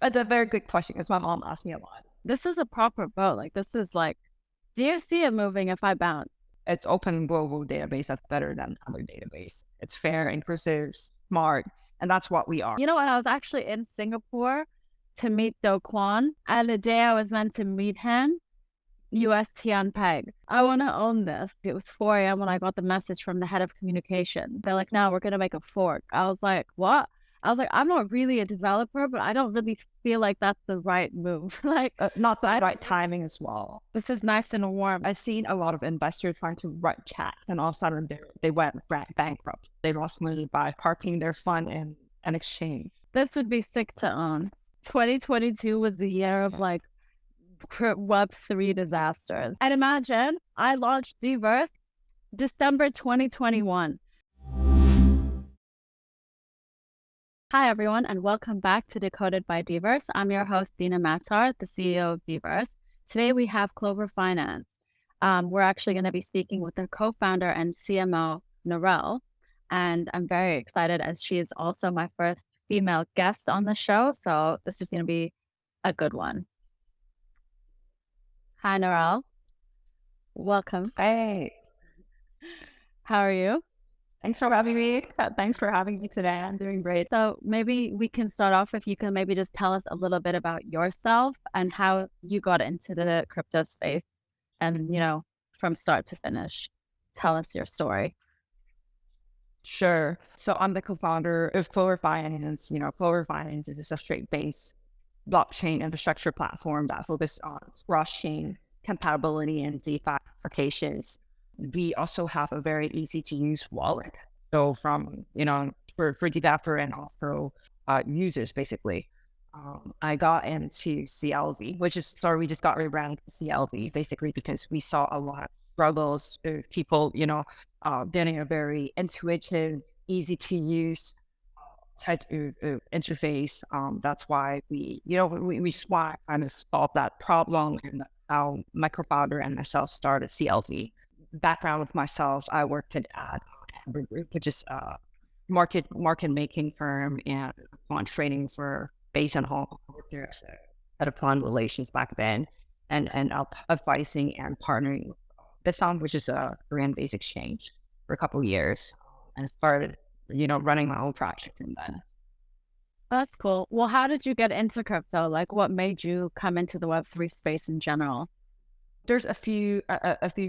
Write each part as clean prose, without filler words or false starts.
It's a very good question because my mom asked me a lot. This is a proper boat. Like, this is like, do you see it moving if I bounce? It's open global database that's better than other database. It's fair, inclusive, smart, and that's what we are. You know what? I was actually in Singapore to meet Do Kwon, and the day I was meant to meet him, UST unpegged. I want to own this. It was 4 a.m. when I got the message from the head of communications. They're like, no, we're going to make a fork. I was like, what? I was like, I'm not really a developer, but I don't really feel like that's the right move. Like, Not the right timing as well. this is nice and warm. I've seen a lot of investors trying to write checks, and all of a sudden they went bankrupt. They lost money by parking their fund in an exchange. This would be sick to own. 2022 was the year of like Web3 disasters. And imagine I launched Dverse December 2021. Hi, everyone, and welcome back to Decoded by Dverse. I'm your host, Dina Matar, the CEO of Dverse. Today, we have Clover Finance. We're actually going to be speaking with their co-founder and CMO, Norelle, and I'm very excited as she is also my first female guest on the show, so this is going to be a good one. Hi, Norelle. Welcome. Hey, How are you? thanks for having me. Thanks for having me today. I'm doing great. So maybe we can start off if you can maybe just tell us a little bit about yourself and how you got into the crypto space and, from start to finish. Tell us your story. Sure. So I'm the co-founder of Clover Finance. Clover Finance is a straight-based blockchain infrastructure platform that focuses on cross-chain compatibility and DeFi applications. We also have a very easy-to-use wallet. So for developer and also users, basically. I got into CLV, we just got rebranded to CLV, basically because we saw a lot of struggles of people, getting a very intuitive, easy to use type of interface. That's why we SWAT kind of solved that problem, and that's how my co-founder and myself started CLV. Background with myself, I worked at Amber Group, which is a market making firm and quant trading for Base and Hall. I worked there as a fund relations back then, and advising and partnering with Bitsound, which is a Korean-based exchange, for a couple of years, and started, running my own project from then. That's cool. Well, how did you get into crypto? Like, what made you come into the Web3 space in general? There's a few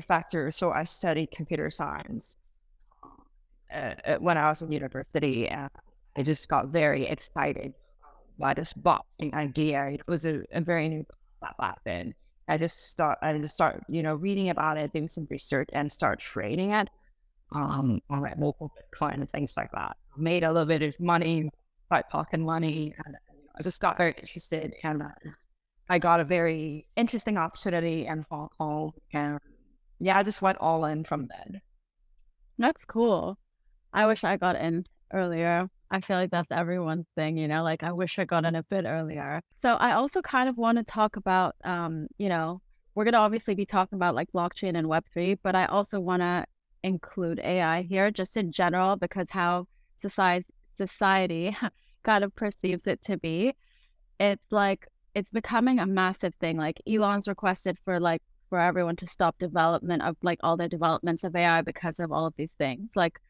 factors. So I studied computer science when I was in university, and I just got very excited by this blockchain idea. It was a very new concept back then. I just start reading about it, doing some research, and start trading it on like local Bitcoin and things like that. Made a little bit of money, like pocket money, and I just got very interested, and I got a very interesting opportunity in Hong Kong, and I just went all in from then. That's cool. I wish I got in earlier. I feel like that's everyone's thing, like I wish I got in a bit earlier. So I also kind of want to talk about, we're going to obviously be talking about like blockchain and Web3, but I also want to include AI here just in general because how society kind of perceives it to be. It's like, it's becoming a massive thing. Like Elon's requested for everyone to stop development of like all their developments of AI because of all of these things. Like,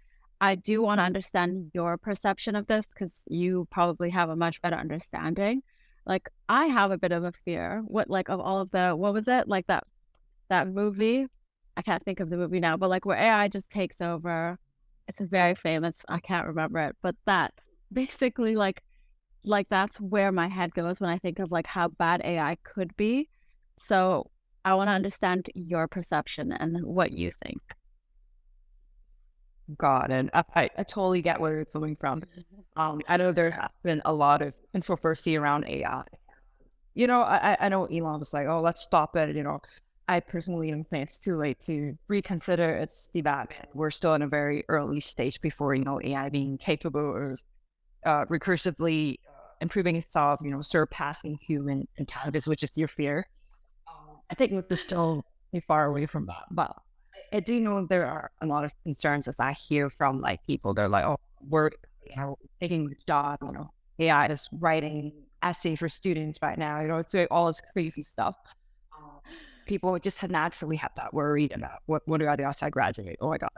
I do want to understand your perception of this because you probably have a much better understanding. Like, I have a bit of a fear. What was it? Like that movie? I can't think of the movie now, but like where AI just takes over. It's a very famous, I can't remember it, but that basically like that's where my head goes when I think of like how bad AI could be. So I want to understand your perception and what you think. God, and I totally get where you're coming from. I know there has been a lot of controversy around AI. I know Elon was like, "Oh, let's stop it." I personally don't think it's too late to reconsider its development. We're still in a very early stage before AI being capable of recursively improving itself. Surpassing human intelligence, which is your fear. I think we're still far away from that, but I do know there are a lot of concerns as I hear from like people. They're like, "Oh, we're taking the job. AI is writing essay for students right now. It's doing all this crazy stuff. Um, People would just naturally have that worried about what are the outside graduate? Oh my God.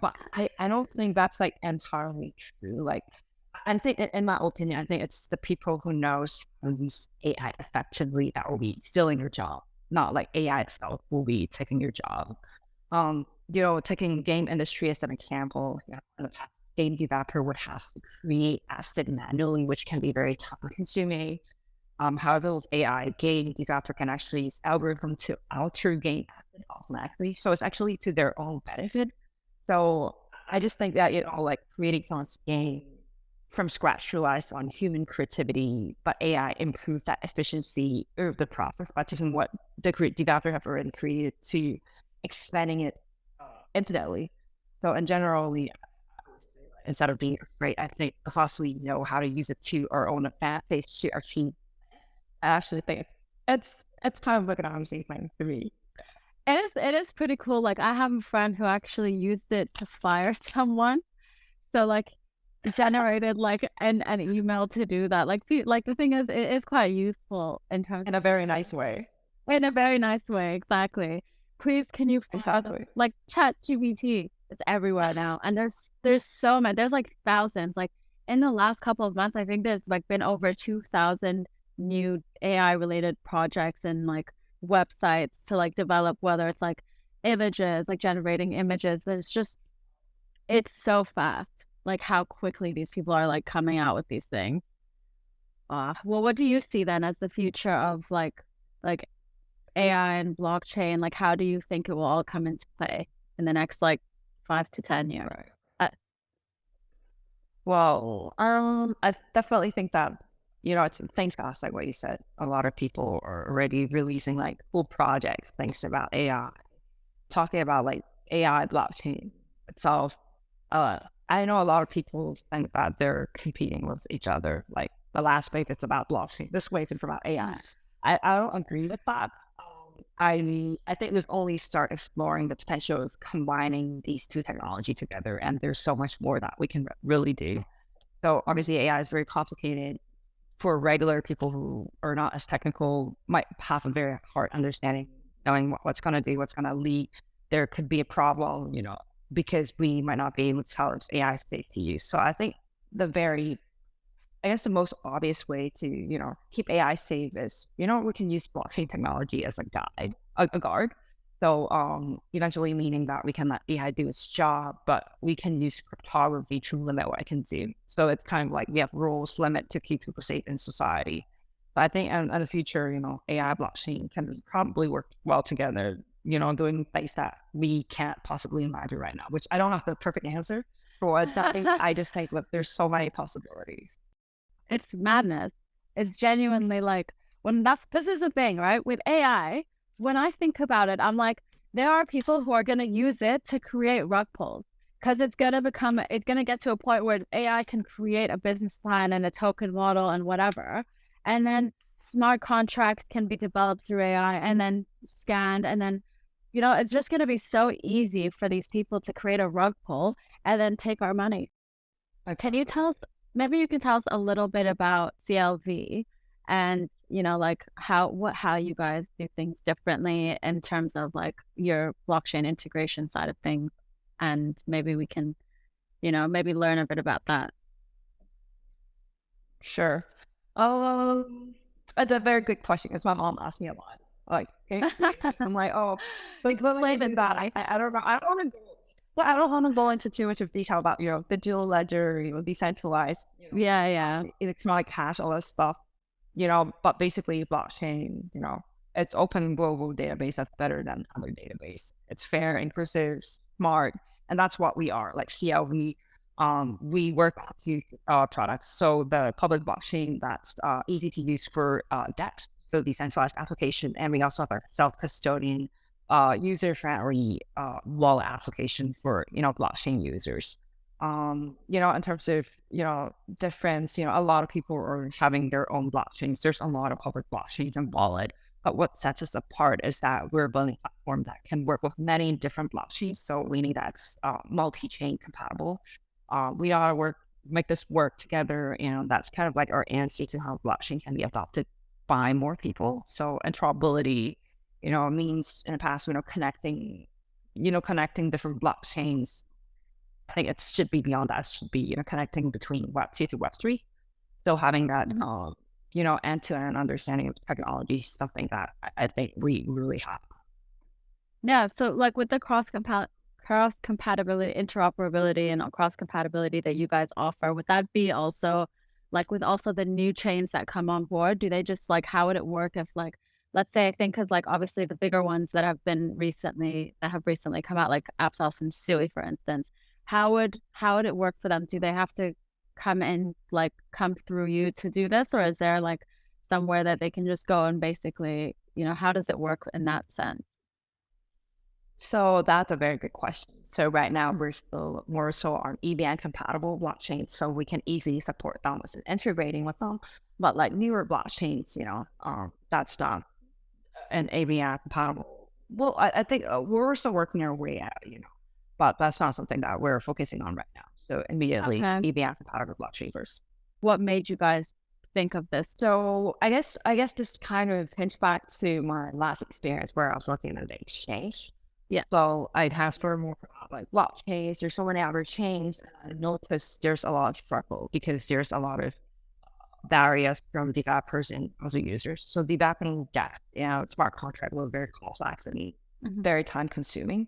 But I don't think that's like entirely true. Like, I think in my opinion, I think it's the people who knows how to use AI effectively that will be stealing your job, not like AI itself will be taking your job. Taking game industry as an example, a game developer would have to create asset manually, which can be very time consuming. However, with AI, game developer can actually use algorithm to alter game asset automatically. So it's actually to their own benefit. So I just think that, like creating someone's game from scratch relies on human creativity, but AI improved that efficiency of the process by taking what the developer have already created to expanding it infinitely. So in general, instead of being afraid, I think because we know how to use it to our own advantage to achieve. I actually think it's kind of like an amazing thing for me. It is pretty cool. Like I have a friend who actually used it to fire someone. So like generated like an email to do that. Like the thing is, it is quite useful in terms In a very nice way. in a very nice way. Exactly. Please, can you Exactly. like Chat GBT? It's everywhere now, and there's so many. There's like thousands. Like in the last couple of months, I think there's like been over 2,000 new AI related projects and like websites to like develop, whether it's like images, like generating images. It's so fast, like how quickly these people are like coming out with these things. Well, what do you see then as the future of like AI and blockchain? Like, how do you think it will all come into play in the next like 5 to 10 years? Right. Uh, Well, I definitely think that, it's thanks guys, like what you said. A lot of people are already releasing like full projects thanks about AI, talking about like AI blockchain itself. Uh, I know a lot of people think that they're competing with each other. Like the last wave, it's about blockchain. This wave, it's about AI. I don't agree with that. I think there's only start exploring the potential of combining these two technology together, and there's so much more that we can really do. So obviously, AI is very complicated for regular people who are not as technical. Might have a very hard understanding, knowing what's going to do, what's going to lead. There could be a problem, because we might not be able to tell if AI is safe to use. So I think I guess the most obvious way to, keep AI safe is, we can use blockchain technology as a guide, a guard. So eventually meaning that we can let AI do its job, but we can use cryptography to limit what it can do. So it's kind of like we have rules limit to keep people safe in society. But I think in the future, AI blockchain can probably work well together, doing things that we can't possibly imagine right now, which I don't have the perfect answer for what's happening. I just think that there's so many possibilities. it's madness. It's genuinely like this is the thing, right? With AI, when I think about it, I'm like, there are people who are going to use it to create rug pulls because it's going to get to a point where AI can create a business plan and a token model and whatever. And then smart contracts can be developed through AI and then scanned. And then, it's just going to be so easy for these people to create a rug pull and then take our money. Can you tell us, maybe you can tell us a little bit about CLV and, like how you guys do things differently in terms of like your blockchain integration side of things. And maybe we can, maybe learn a bit about that. Sure. That's a very good question because my mom asked me a lot. Like, can you explain it? I'm like, oh, but Explain it that. I don't know. I don't want to go. Yeah, I don't want to go into too much of detail about the dual ledger, decentralized, Yeah, yeah. electronic cash, all that stuff. But basically, blockchain, it's open global database that's better than other database. It's fair, inclusive, smart, and that's what we are. Like CLV, we work on a few products. So the public blockchain that's easy to use for dApps, so decentralized application, and we also have our self-custodian, user-friendly wallet application for blockchain users. In terms of difference, a lot of people are having their own blockchains. There's a lot of public blockchains and wallet. But what sets us apart is that we're building a platform that can work with many different blockchains. So meaning that's multi-chain compatible. We know how to work make this work together. And that's kind of like our answer to how blockchain can be adopted by more people. So interoperability, means in the past, connecting different blockchains. I think it should be beyond that. It should be, connecting between Web 2 to Web 3. So having that, Mhm. end-to-end understanding of technology is something that I think we really have. Yeah, so, like, with the cross compatibility, interoperability, and cross compatibility that you guys offer, would that be also, like, with also the new chains that come on board, do they just, like, how would it work if, like, let's say, I think, because, like, obviously the bigger ones that have recently come out, like Aptos and Sui, for instance, how would it work for them? Do they have to come through you to do this, or is there, like, somewhere that they can just go and basically, how does it work in that sense? So that's a very good question. So right now we're still more so on EVM compatible blockchains, so we can easily support them with integrating with them. But like newer blockchains, that's not an AVM compatible. Well, I think we're still working our way out, but that's not something that we're focusing on right now. So immediately Okay. EVM compatible blockchain first. What made you guys think of this? So I guess this kind of hints back to my last experience where I was working at the exchange. Yeah. So I'd have for more like blockchains. There's so many other chains. And I noticed there's a lot of struggle because there's a lot of barriers from developers and also users. So developing that, smart contract were very complex and Mhm. very time consuming.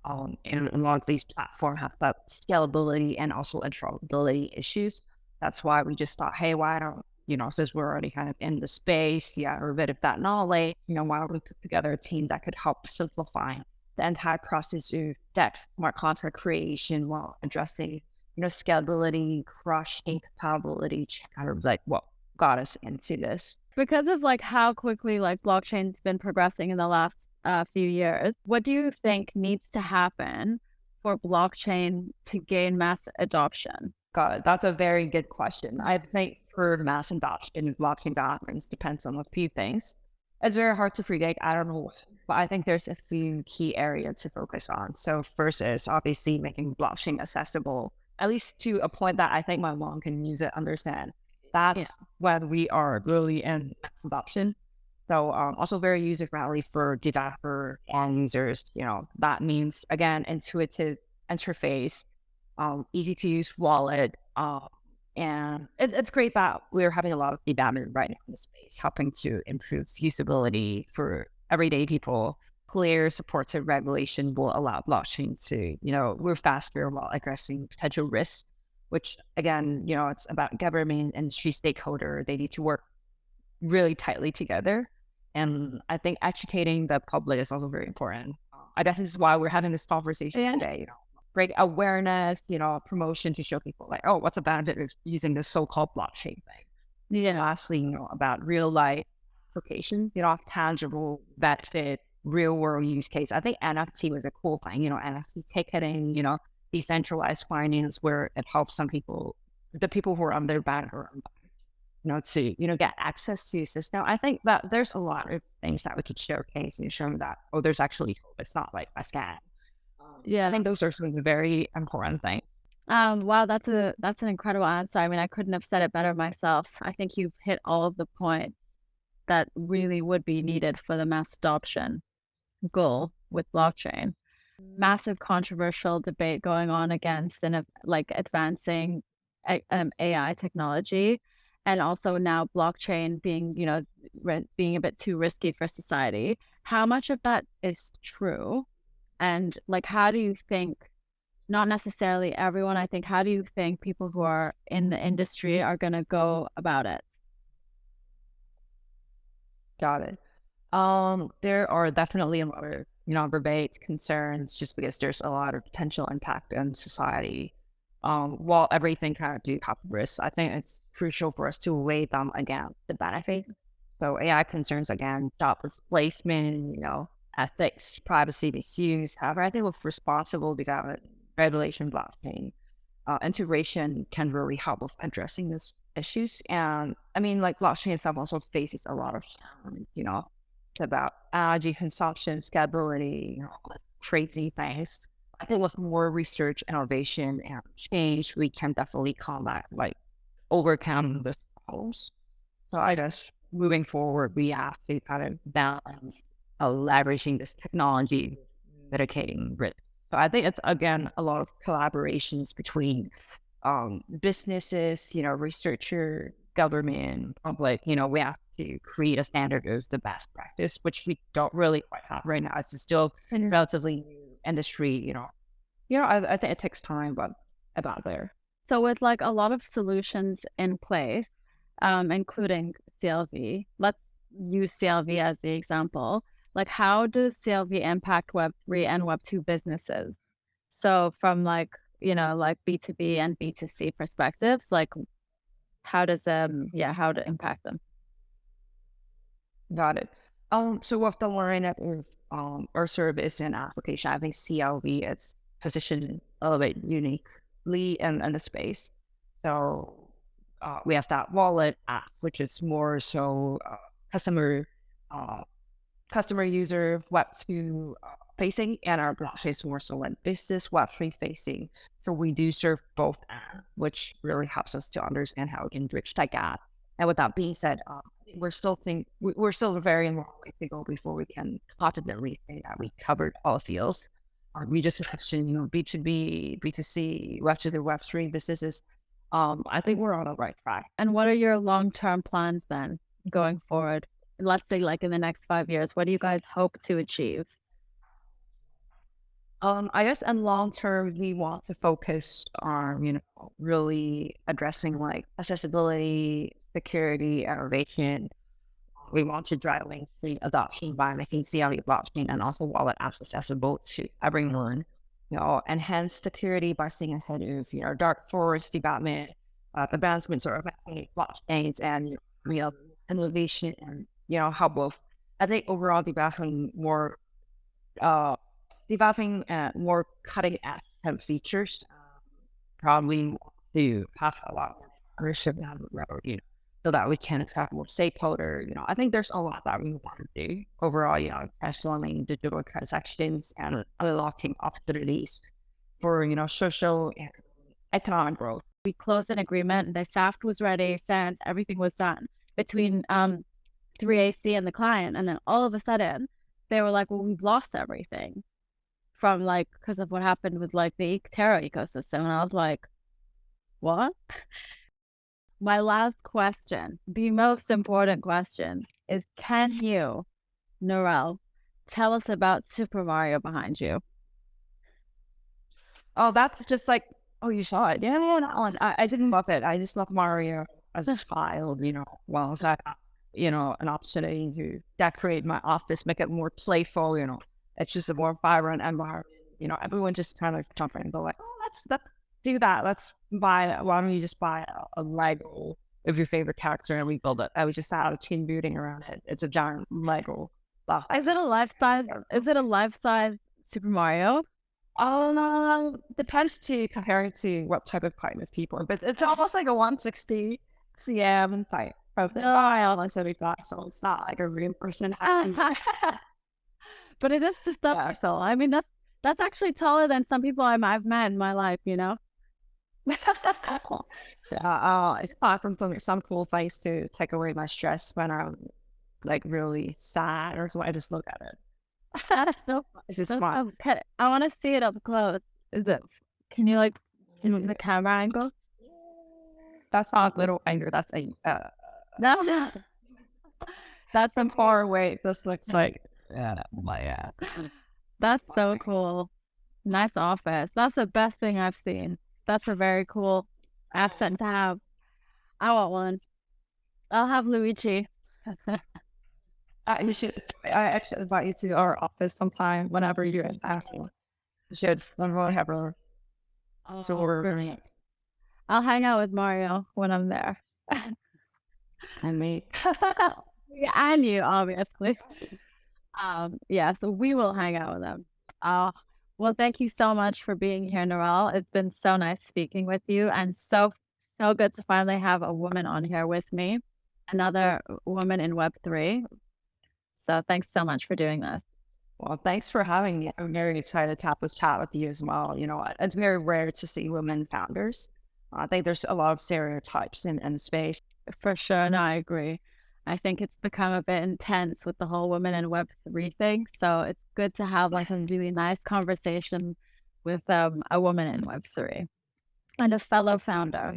And a lot of these platforms have that scalability and also interoperability issues. That's why we just thought, hey, why don't, since we're already kind of in the space, or a bit of that knowledge, why don't we put together a team that could help simplify the entire process of that smart contract creation while addressing, scalability, crushing compatibility, kind of like what got us into this. Because of, like, how quickly, like, blockchain's been progressing in the last, few years, what do you think needs to happen for blockchain to gain mass adoption? Got it. That's a very good question. I think for mass adoption of blockchain documents depends on a few things. It's very hard to predict. I don't know, but I think there's a few key areas to focus on. So first is obviously making blockchain accessible, at least to a point that I think my mom can use it, understand. Yeah. That's when we are really in mass adoption. So also very user friendly for developer and users. That means again intuitive interface, easy to use wallet, and it's great that we're having a lot of development right now in the space, helping to improve usability for everyday people. Clear supportive regulation will allow blockchain to, move faster while addressing potential risks, which again, it's about government and industry stakeholder. They need to work really tightly together. And I think educating the public is also very important. I guess this is why we're having this conversation Yeah. today, great awareness, promotion to show people like, oh, what's the benefit of using this so-called blockchain thing? Yeah. Lastly, about real life application, tangible benefit, real world use case. I think NFT was a cool thing, NFT ticketing, decentralized finance where it helps some people, the people who are on their bank or to, get access to the system. I think that there's a lot of things that we could showcase and show them that, oh, there's actually hope. It's not like a scam. I Yeah. think those are some of the very important things. Wow, that's an incredible answer. I mean, I couldn't have said it better myself. I think you've hit all of the points that really would be needed for the mass adoption goal with blockchain. Massive controversial debate going on against like advancing AI technology, and also now blockchain being, being a bit too risky for society. How much of that is true? And, like, how do you think, not necessarily everyone, I think, how do you think people who are in the industry are going to go about it? Got it. There are definitely a lot of, debates, concerns, just because there's a lot of potential impact on society. While everything kind of do have risks, I think it's crucial for us to weigh them against the benefit. So AI concerns again, job displacement, ethics, privacy misuse. However, I think with responsible development, regulation, blockchain, integration can really help with addressing these issues. And I mean, like blockchain itself also faces a lot of challenge, it's about energy consumption, scalability, all these crazy things. I think with more research, innovation, and change, we can definitely combat, like, overcome the problems. So I guess moving forward, we have to kind of balance leveraging this technology, mitigating risk. So I think it's again a lot of collaborations between businesses, researcher, government, public. We have to create a standard as the best practice, which we don't really quite have right now. It's still Mhm. relatively new industry. I think it takes time, but about there. So with like a lot of solutions in place, including CLV, let's use CLV as the example. Like, how does CLV impact Web3 and Web2 businesses? So from like, like B2B and B2C perspectives, like how does how to impact them? Got it. So with the line up of our service and application, I think CLV it's positioned a little bit uniquely in the space. So we have that wallet app, which is more so customer uh, customer user web 2 facing, and our blockchain is more so like business web 3 facing. So we do serve both apps, which really helps us to understand how we can bridge that gap. And with that being said, we're still a very long way to go before we can confidently say that we covered all fields. We just mentioned, B2B, B2C, Web 2 to Web 3 businesses. I think we're on the right track. And what are your long-term plans then going forward? Let's say like in the next 5 years, what do you guys hope to achieve? I guess in long term, we want to focus on, really addressing like accessibility, security, innovation. We want to drive mainstream adoption by making CLE blockchain and also wallet apps accessible to everyone. Enhance security by staying ahead of, dark forest development, advancements or blockchains and real innovation and, how both. I think overall uh, developing more cutting edge kind of features, probably want to have a lot more partnership down the road, so that we can attract more stakeholder. I think there's a lot that we want to do overall, transforming digital transactions and unlocking opportunities for, social and economic growth. We closed an agreement, the SAFT was ready, sent, everything was done between 3AC and the client. And then all of a sudden, they were like, well, we've lost everything from like, because of what happened with like the Terra ecosystem. And I was like, what? My last question, the most important question is, can you, Norelle, tell us about Super Mario behind you? Oh, that's just like, oh, you saw it. Yeah, yeah, that one. I didn't love it. I just love Mario as a child, well, as I, an opportunity to decorate my office, make it more playful, it's just a more vibrant environment. Everyone just kind of jump in and go like, oh, let's do that. Why don't you just buy a Lego of your favorite character and rebuild it? I was just out of team building around it. It's a giant Lego block. Is it a life size? Is it a life size Super Mario? Oh no, depends to compare it to what type of fight with people, but it's almost like a 160 cm fight of the dial 175, so it's not like a reinforcement. But it is just a Yeah. pixel. I mean, that's actually taller than some people I've met in my life, Yeah, it's fun from some cool fights to take away my stress when I'm like really sad or so. I just look at it. That's so It's just so fun. okay. I want to see it up close. Is it? Can you like move the camera angle? That's not little anger. That's a No, no. That's from far away. This looks like that's so cool. Nice office. That's the best thing I've seen. That's a very cool asset to have. I want one. I'll have Luigi. You should. I actually invite you to our office sometime whenever you're in town. You should. I'm going to have a Oh, tour. brilliant. I'll hang out with Mario when I'm there. And me. Yeah, and you, obviously. Yeah, so we will hang out with them. Well, thank you so much for being here, Norelle. It's been so nice speaking with you, and so good to finally have a woman on here with me, another woman in Web3. So thanks so much for doing this. Well, thanks for having me. I'm very excited to have this chat with you as well. It's very rare to see women founders. I think there's a lot of stereotypes in the space. For sure. No, I agree. I think it's become a bit intense with the whole women in Web3 thing. So it's good to have like a really nice conversation with a woman in Web3 and a fellow founder.